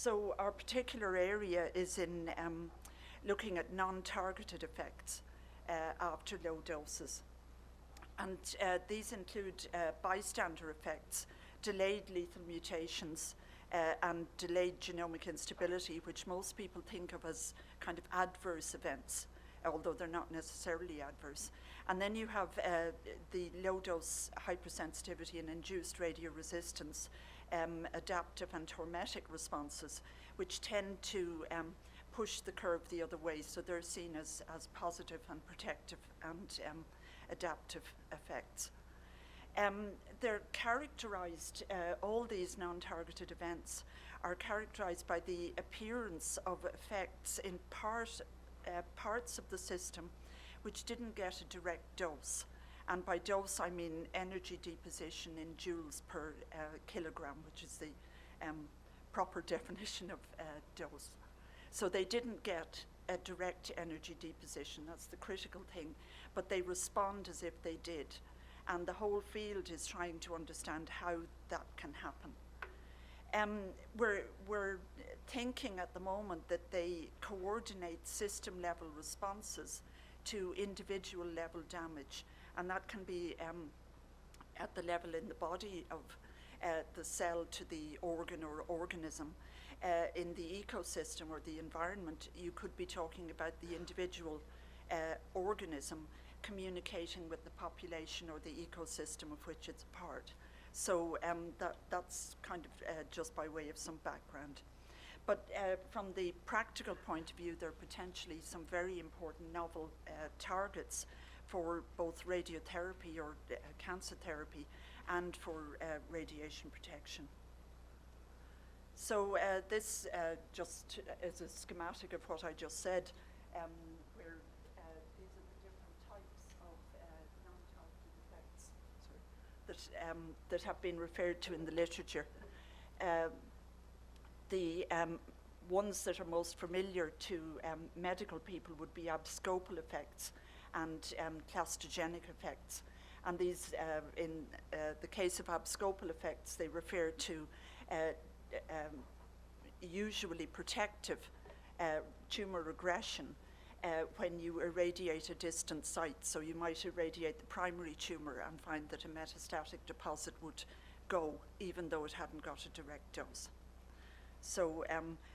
So our particular area is in looking at non-targeted effects after low doses. And these include bystander effects, delayed lethal mutations, and delayed genomic instability, which most people think of as kind of adverse events, although they're not necessarily adverse. And then you have the low-dose hypersensitivity and induced radioresistance, adaptive and hormetic responses, which tend to push the curve the other way. So they're seen as positive and protective and adaptive effects. They're characterized, all these non-targeted events are characterized by the appearance of effects in parts of the system which didn't get a direct dose. And by dose, I mean energy deposition in joules per kilogram, which is the proper definition of dose. So they didn't get a direct energy deposition, that's the critical thing, but they respond as if they did. And the whole field is trying to understand how that can happen. We're thinking at the moment that they coordinate system level responses to individual level damage, and that can be at the level in the body of the cell to the organ or organism. In the ecosystem or the environment, you could be talking about the individual organism communicating with the population or the ecosystem of which it's a part. So that's kind of just by way of some background. But from the practical point of view, there are potentially some very important novel targets for both radiotherapy or cancer therapy and for radiation protection. So this just is a schematic of what I just said, where these are the different types of non-targeted effects that have been referred to in the literature. The ones that are most familiar to medical people would be abscopal effects and clastogenic effects. And these, in the case of abscopal effects, they refer to usually protective tumor regression when you irradiate a distant site. So you might irradiate the primary tumor and find that a metastatic deposit would go, even though it hadn't got a direct dose. So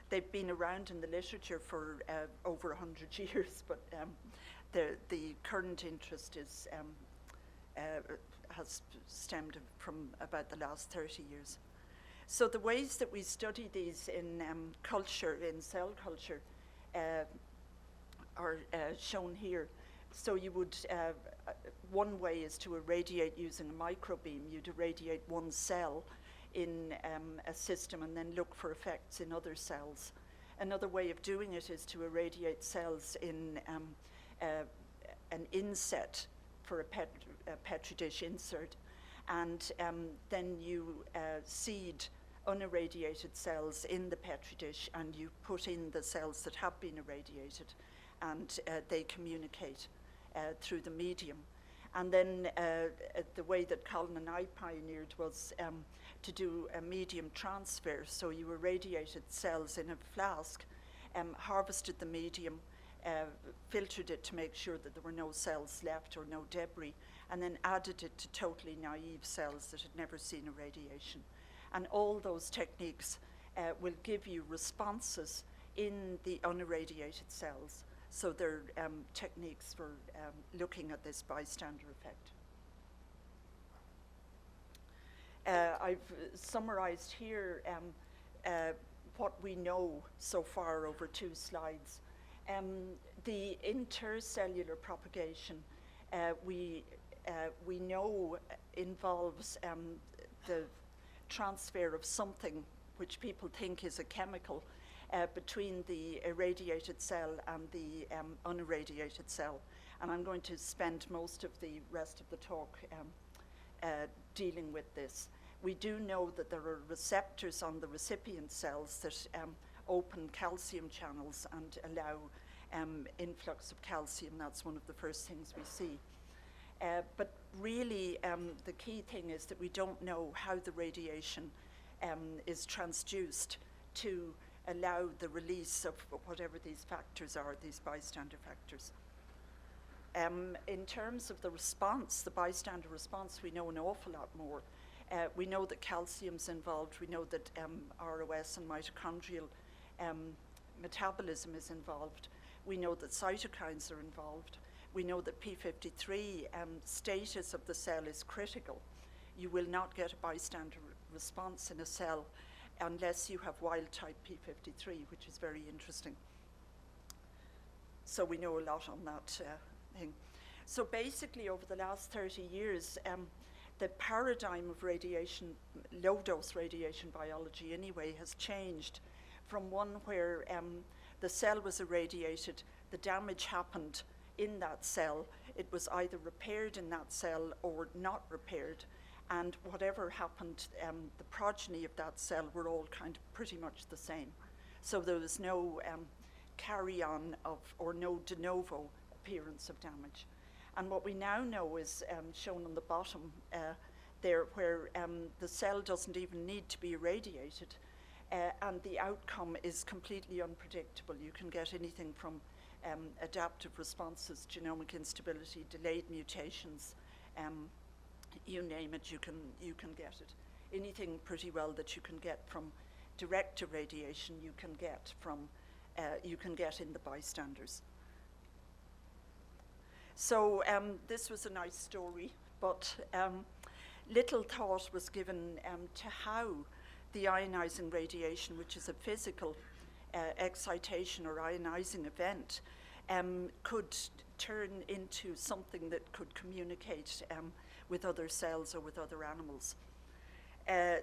they've been around in the literature for over 100 years, but the current interest is has stemmed from about the last 30 years. So the ways that we study these in culture, in cell culture, are shown here. So you would, one way is to irradiate using a microbeam. You'd irradiate one cell in a system and then look for effects in other cells. Another way of doing it is to irradiate cells in an inset for a Petri dish insert, and then you seed unirradiated cells in the Petri dish, and you put in the cells that have been irradiated, and they communicate through the medium. And then the way that Colin and I pioneered was to do a medium transfer. So you irradiated cells in a flask, harvested the medium, filtered it to make sure that there were no cells left or no debris, and then added it to totally naive cells that had never seen irradiation. And all those techniques will give you responses in the unirradiated cells. So they're techniques for looking at this bystander effect. I've summarized here what we know so far over 2 slides. The intercellular propagation we know involves the transfer of something which people think is a chemical between the irradiated cell and the unirradiated cell. And I'm going to spend most of the rest of the talk dealing with this. We do know that there are receptors on the recipient cells that open calcium channels and allow influx of calcium. That's one of the first things we see. But really, the key thing is that we don't know how the radiation is transduced to allow the release of whatever these factors are, these bystander factors. In terms of the response, the bystander response, we know an awful lot more. We know that calcium's involved. We know that ROS and mitochondrial metabolism is involved. We know that cytokines are involved. We know that P53 status of the cell is critical. You will not get a bystander response in a cell unless you have wild type P53, which is very interesting. So we know a lot on that thing. So basically over the last 30 years, the paradigm of radiation, low dose radiation biology anyway, has changed from one where the cell was irradiated, the damage happened in that cell, it was either repaired in that cell or not repaired, and whatever happened, the progeny of that cell were all kind of pretty much the same. So there was no carry-on of, or no de novo appearance of damage. And what we now know is shown on the bottom there, where the cell doesn't even need to be irradiated, and the outcome is completely unpredictable. You can get anything from adaptive responses, genomic instability, delayed mutations, you name it, you can get it. Anything pretty well that you can get from direct irradiation, you can get in the bystanders. So this was a nice story, but little thought was given to how the ionizing radiation, which is a physical excitation or ionizing event, could turn into something that could communicate with other cells or with other animals.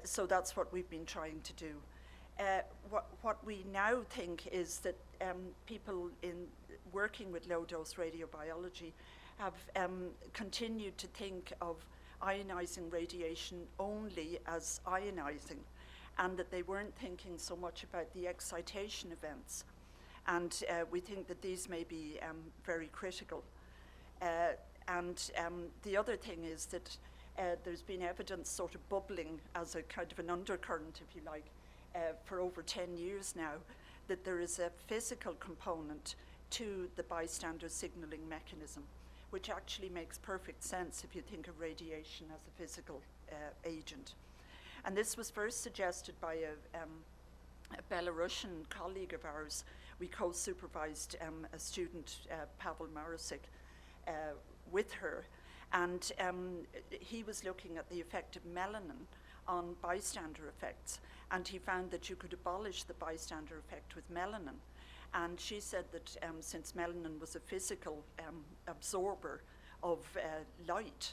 So that's what we've been trying to do. What we now think is that people in working with low-dose radiobiology have continued to think of ionizing radiation only as ionizing, and that they weren't thinking so much about the excitation events. And we think that these may be very critical. And the other thing is that there's been evidence sort of bubbling as a kind of an undercurrent, if you like, for over 10 years now, that there is a physical component to the bystander signaling mechanism, which actually makes perfect sense if you think of radiation as a physical agent. And this was first suggested by a Belarusian colleague of ours. We co-supervised a student, Pavel Marasik, with her, and he was looking at the effect of melanin on bystander effects, and he found that you could abolish the bystander effect with melanin. And she said that since melanin was a physical absorber of light,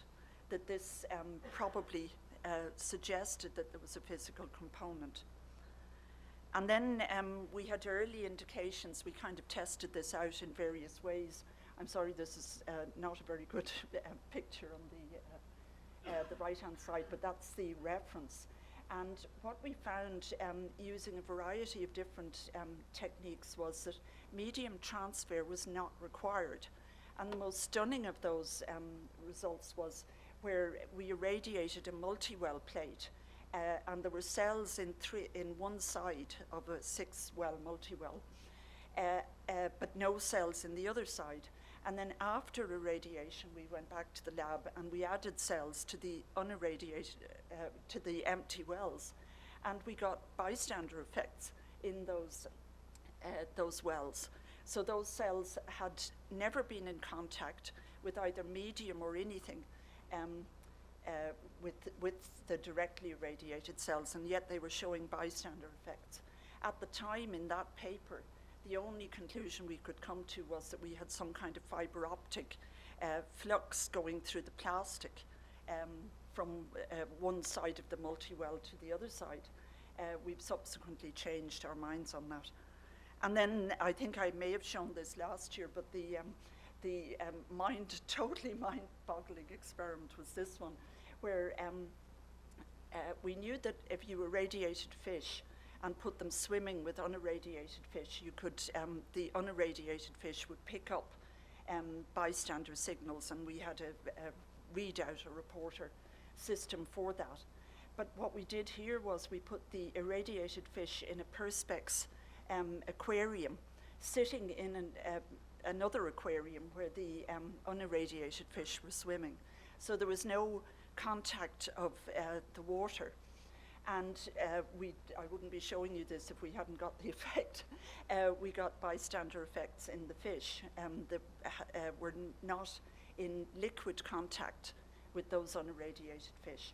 that this probably suggested that there was a physical component. And then we had early indications. We kind of tested this out in various ways. I'm sorry, this is not a very good picture on the right-hand side, but that's the reference. And what we found using a variety of different techniques was that medium transfer was not required. And the most stunning of those results was where we irradiated a multi-well plate, and there were cells in one side of a 6-well multi-well, but no cells in the other side. And then after irradiation, we went back to the lab and we added cells to the unirradiated, to the empty wells, and we got bystander effects in those wells. So those cells had never been in contact with either medium or anything with the directly irradiated cells, and yet they were showing bystander effects. At the time in that paper, the only conclusion we could come to was that we had some kind of fiber optic flux going through the plastic from one side of the multi-well to the other side. We've subsequently changed our minds on that. And then I think I may have shown this last year, but the totally mind-boggling experiment was this one, where we knew that if you irradiated fish and put them swimming with unirradiated fish, you could, the unirradiated fish would pick up bystander signals, and we had a readout, a reporter system for that. But what we did here was we put the irradiated fish in a perspex aquarium sitting in another aquarium where the unirradiated fish were swimming. So there was no contact of the water. And I wouldn't be showing you this if we hadn't got the effect. We got bystander effects in the fish that were not in liquid contact with those unirradiated fish.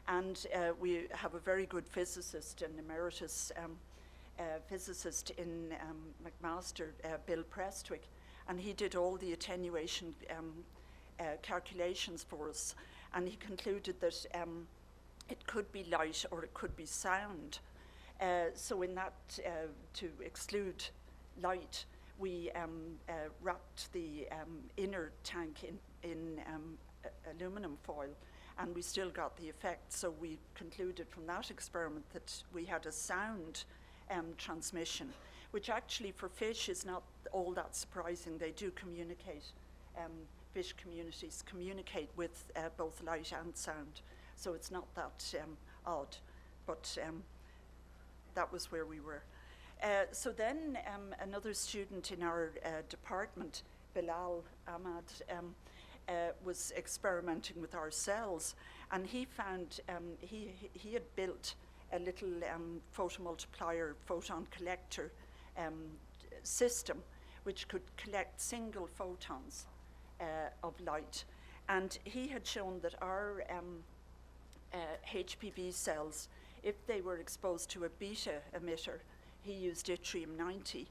And we have a very good physicist, an emeritus physicist in McMaster, Bill Prestwick, and he did all the attenuation calculations for us, and he concluded that it could be light or it could be sound. So in that, to exclude light, we wrapped the inner tank in aluminum foil, and we still got the effect. So we concluded from that experiment that we had a sound transmission, which actually for fish is not all that surprising. They do communicate, fish communities communicate with both light and sound. So it's not that odd, but that was where we were. So then another student in our department, Bilal Ahmad, was experimenting with our cells, and he found he had built a little photomultiplier, photon collector system, which could collect single photons of light. And he had shown that our HPV cells, if they were exposed to a beta emitter, he used yttrium-90,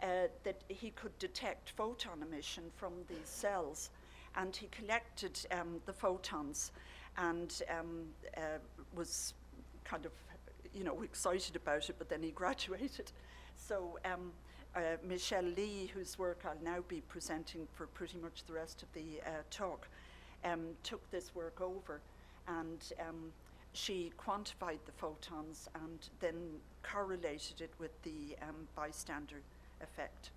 that he could detect photon emission from these cells. And he collected the photons and was kind of, excited about it, but then he graduated. So Michelle Lee, whose work I'll now be presenting for pretty much the rest of the talk, took this work over, and she quantified the photons and then correlated it with the bystander effect.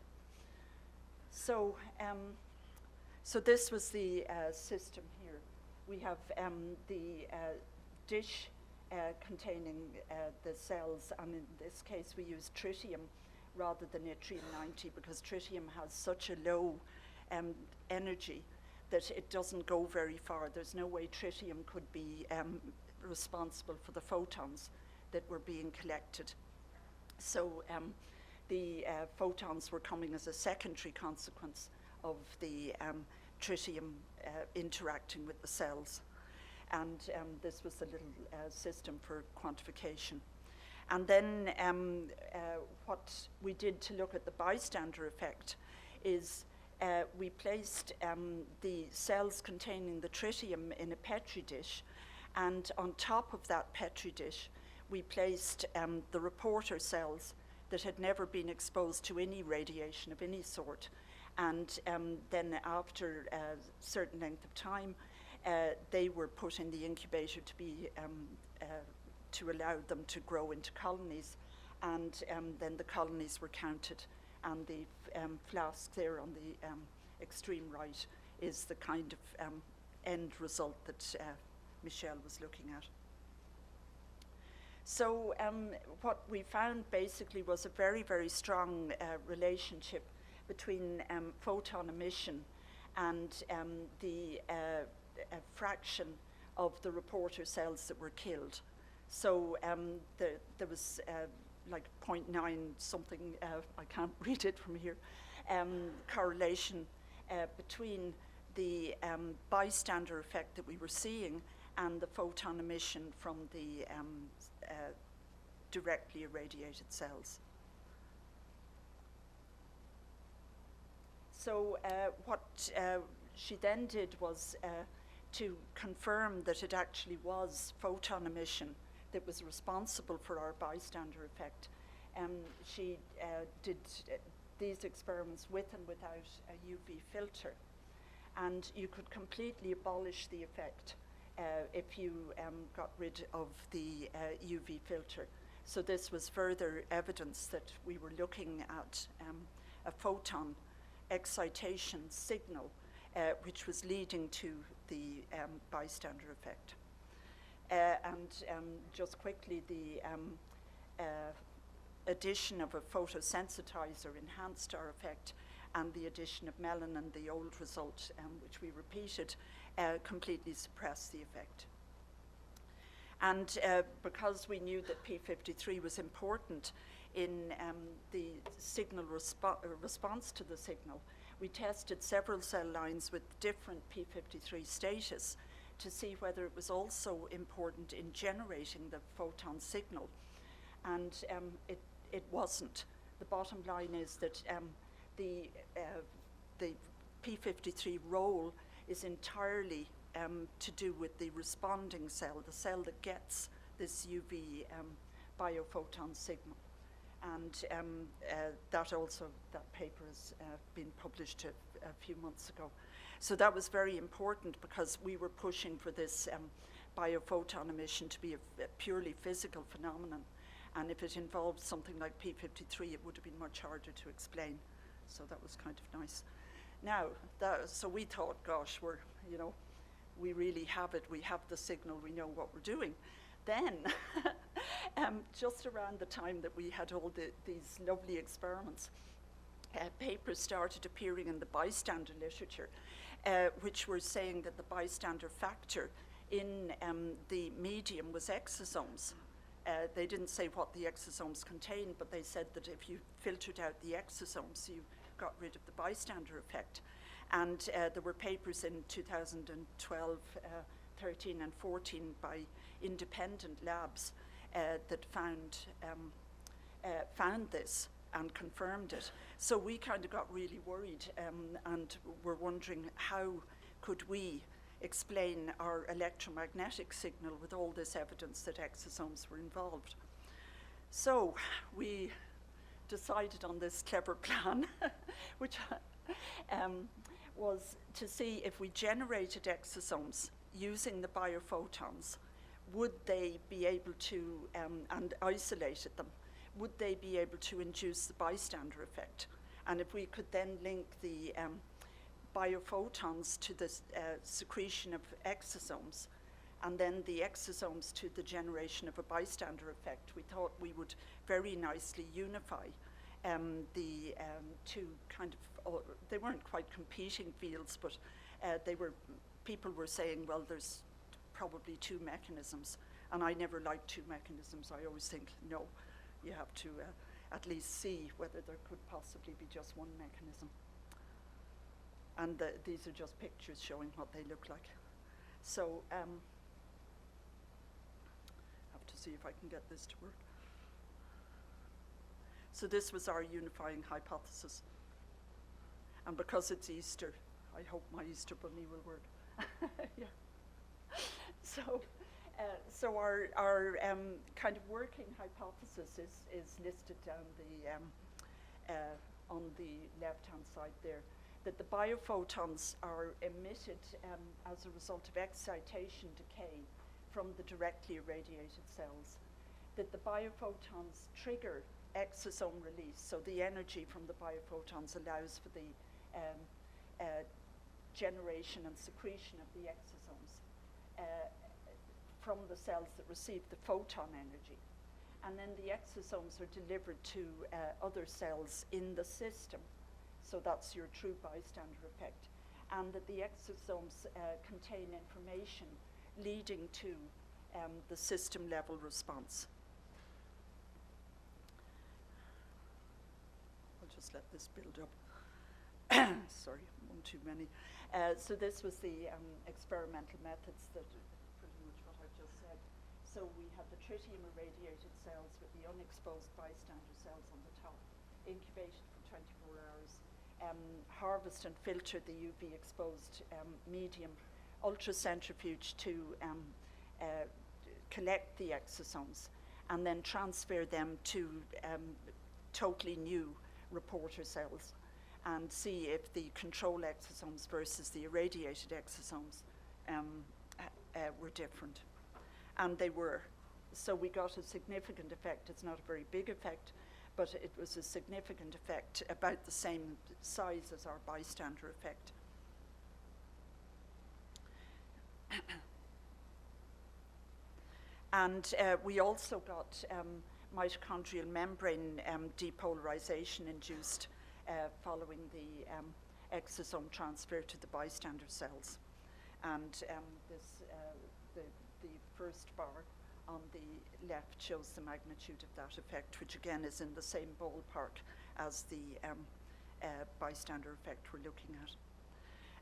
So, so this was the system here. We have the dish containing the cells, and in this case we use tritium rather than yttrium-90 because tritium has such a low energy that it doesn't go very far. There's no way tritium could be responsible for the photons that were being collected. So the photons were coming as a secondary consequence of the tritium interacting with the cells. And this was a little system for quantification. And then what we did to look at the bystander effect is we placed the cells containing the tritium in a Petri dish, and on top of that Petri dish we placed the reporter cells that had never been exposed to any radiation of any sort. And then after a certain length of time, they were put in the incubator to be to allow them to grow into colonies, and then the colonies were counted, and the flask there on the extreme right is the kind of end result that Michelle was looking at. So what we found basically was a very, very strong relationship between photon emission and the fraction of the reporter cells that were killed. So there was like 0.9 something, I can't read it from here, correlation between the bystander effect that we were seeing and the photon emission from the directly irradiated cells. So what she then did was to confirm that it actually was photon emission that was responsible for our bystander effect. She did these experiments with and without a UV filter, and you could completely abolish the effect if you got rid of the UV filter. So this was further evidence that we were looking at a photon excitation signal which was leading to the bystander effect. And just quickly, the addition of a photosensitizer enhanced our effect, and the addition of melanin, the old result, which we repeated, completely suppressed the effect. And because we knew that p53 was important in the signal response to the signal, we tested several cell lines with different p53 status to see whether it was also important in generating the photon signal. And it wasn't. The bottom line is that the p53 role is entirely to do with the responding cell, the cell that gets this UV biophoton signal. And that paper has been published a few months ago. So that was very important because we were pushing for this biophoton emission to be a purely physical phenomenon. And if it involved something like p53, it would have been much harder to explain. So that was kind of nice. Now, so we thought, gosh, we really have it. We have the signal. We know what we're doing. Then, just around the time that we had all these lovely experiments, papers started appearing in the bystander literature, which were saying that the bystander factor in the medium was exosomes. They didn't say what the exosomes contained, but they said that if you filtered out the exosomes, you got rid of the bystander effect. And there were papers in 2012, 13 and 14 by independent labs that found this and confirmed it. So we kind of got really worried and were wondering how could we explain our electromagnetic signal with all this evidence that exosomes were involved. So we decided on this clever plan, which was to see if we generated exosomes using the biophotons, would they be able to, and isolated them, would they be able to induce the bystander effect? And if we could then link the biophotons to the secretion of exosomes, and then the exosomes to the generation of a bystander effect, we thought we would very nicely unify the two kind of, they weren't quite competing fields, but people were saying, well, there's probably two mechanisms, and I never liked two mechanisms. I always think, no, you have to at least see whether there could possibly be just one mechanism. And these are just pictures showing what they look like. So I have to see if I can get this to work. So this was our unifying hypothesis. And because it's Easter, I hope my Easter bunny will work. Yeah. So our kind of working hypothesis is listed down on the left-hand side there, that the biophotons are emitted as a result of excitation decay from the directly irradiated cells, that the biophotons trigger exosome release, so the energy from the biophotons allows for the generation and secretion of the exosomes from the cells that receive the photon energy. And then the exosomes are delivered to other cells in the system. So that's your true bystander effect. And that the exosomes contain information leading to the system level response. I'll just let this build up. Sorry, one too many. So this was the experimental methods that pretty much what I've just said. So we have the tritium irradiated cells with the unexposed bystander cells on the top, incubated for 24 hours, harvest and filter the UV exposed medium, ultracentrifuge to collect the exosomes, and then transfer them to totally new reporter cells, and see if the control exosomes versus the irradiated exosomes were different. And they were. So we got a significant effect. It's not a very big effect, but it was a significant effect, about the same size as our bystander effect. And we also got mitochondrial membrane depolarization induced following the exosome transfer to the bystander cells. And the first bar on the left shows the magnitude of that effect, which again is in the same ballpark as the bystander effect we're looking at.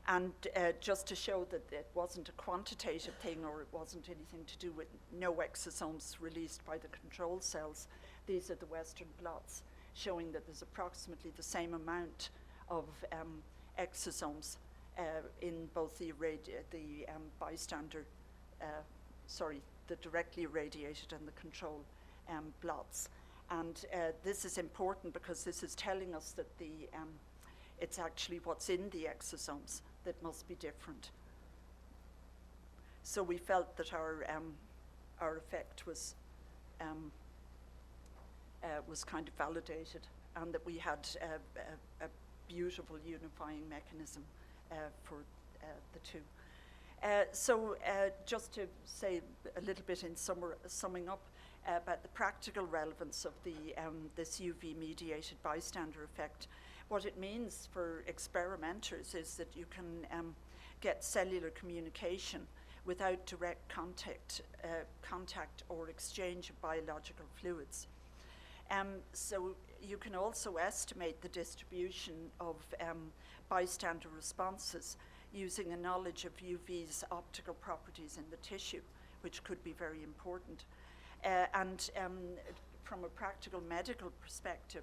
And just to show that it wasn't a quantitative thing, or it wasn't anything to do with no exosomes released by the control cells, these are the Western blots showing that there's approximately the same amount of exosomes in both the bystander, the directly irradiated and the control blots. And this is important because this is telling us that it's actually what's in the exosomes that must be different. So we felt that our effect was kind of validated, and that we had a beautiful unifying mechanism for the two. So just to say a little bit in summing up about the practical relevance of this UV-mediated bystander effect, what it means for experimenters is that you can get cellular communication without direct contact or exchange of biological fluids. So you can also estimate the distribution of bystander responses using a knowledge of UV's optical properties in the tissue, which could be very important. And from a practical medical perspective,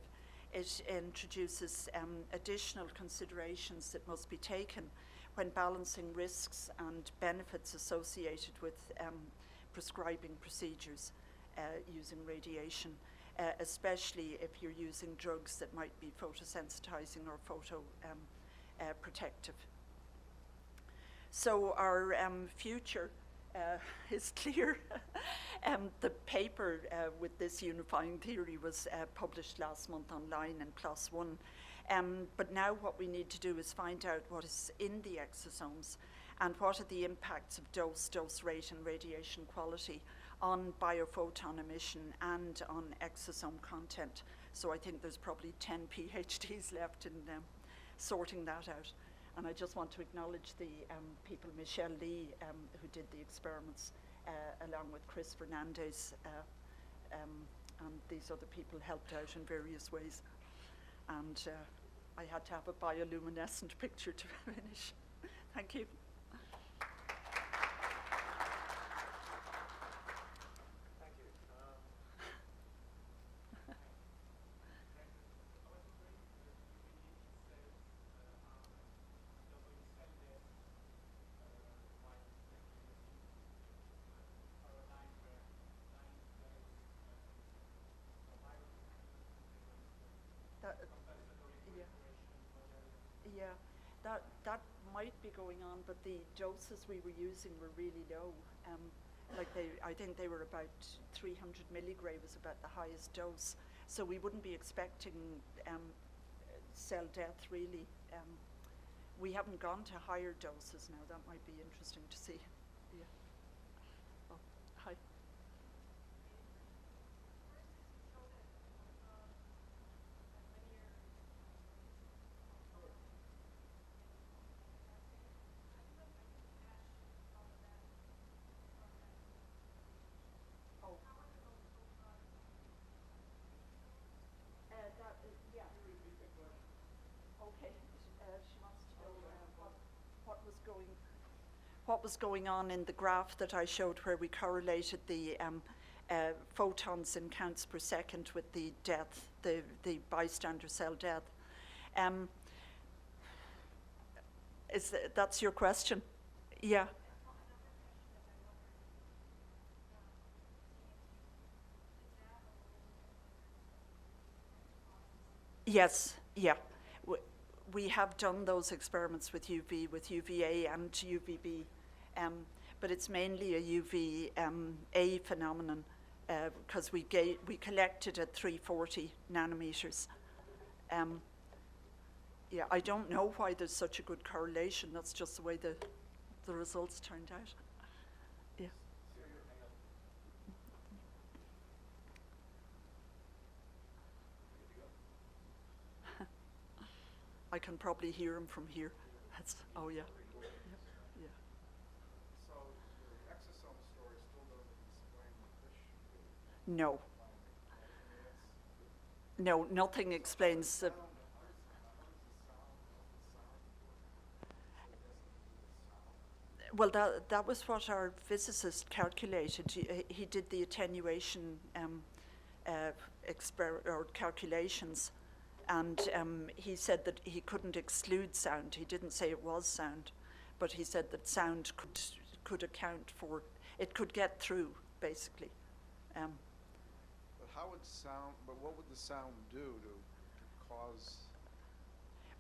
it introduces additional considerations that must be taken when balancing risks and benefits associated with prescribing procedures using radiation, especially if you're using drugs that might be photosensitizing or photoprotective. So our future is clear. The paper with this unifying theory was published last month online in PLOS ONE. But now what we need to do is find out what is in the exosomes and what are the impacts of dose rate, and radiation quality on biophoton emission and on exosome content. So I think there's probably 10 PhDs left in sorting that out. And I just want to acknowledge the people, Michelle Lee, who did the experiments, along with Chris Fernandez, and these other people helped out in various ways. And I had to have a bioluminescent picture to finish. Thank you. Yeah, that might be going on, but the doses we were using were really low. I think they were about 300 milligray was about the highest dose. So we wouldn't be expecting cell death really. We haven't gone to higher doses now. That might be interesting to see. Yeah. Oh, hi. Okay, she wants to know what was going on in the graph that I showed, where we correlated the photons in counts per second with the death, the bystander cell death. That's your question? Yeah. Yes, yeah. We have done those experiments with UV, with UVA and UVB, but it's mainly a UVA phenomenon because we collected at 340 nanometers. Yeah, I don't know why there's such a good correlation. That's just the way the results turned out. Yeah. I can probably hear him from here. Oh yeah. Yeah. So the exosome story still doesn't explain the fish. No. I mean, No, nothing explains the. Well, that was what our physicist calculated. He did the attenuation or calculations, and he said that he couldn't exclude sound. He didn't say it was sound, but he said that sound could account for it, could get through basically. But how would sound? But what would the sound do to cause?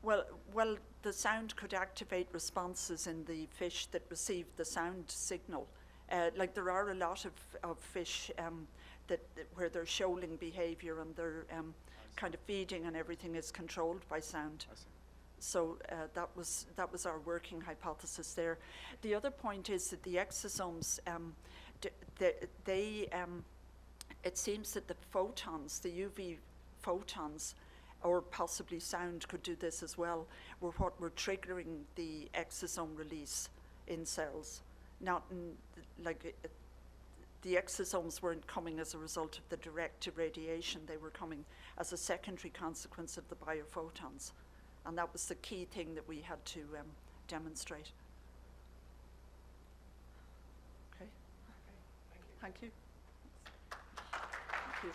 Well, the sound could activate responses in the fish that receive the sound signal. Like there are a lot of fish where their shoaling behavior and their kind of feeding and everything is controlled by sound. I see. So that was our working hypothesis there. The other point is that the exosomes, it seems that the photons, the UV photons, or possibly sound could do this as well, were what were triggering the exosome release in cells. Not in, the exosomes weren't coming as a result of the direct irradiation, they were coming as a secondary consequence of the biophotons. And that was the key thing that we had to demonstrate. Okay. Thank you. Thank you.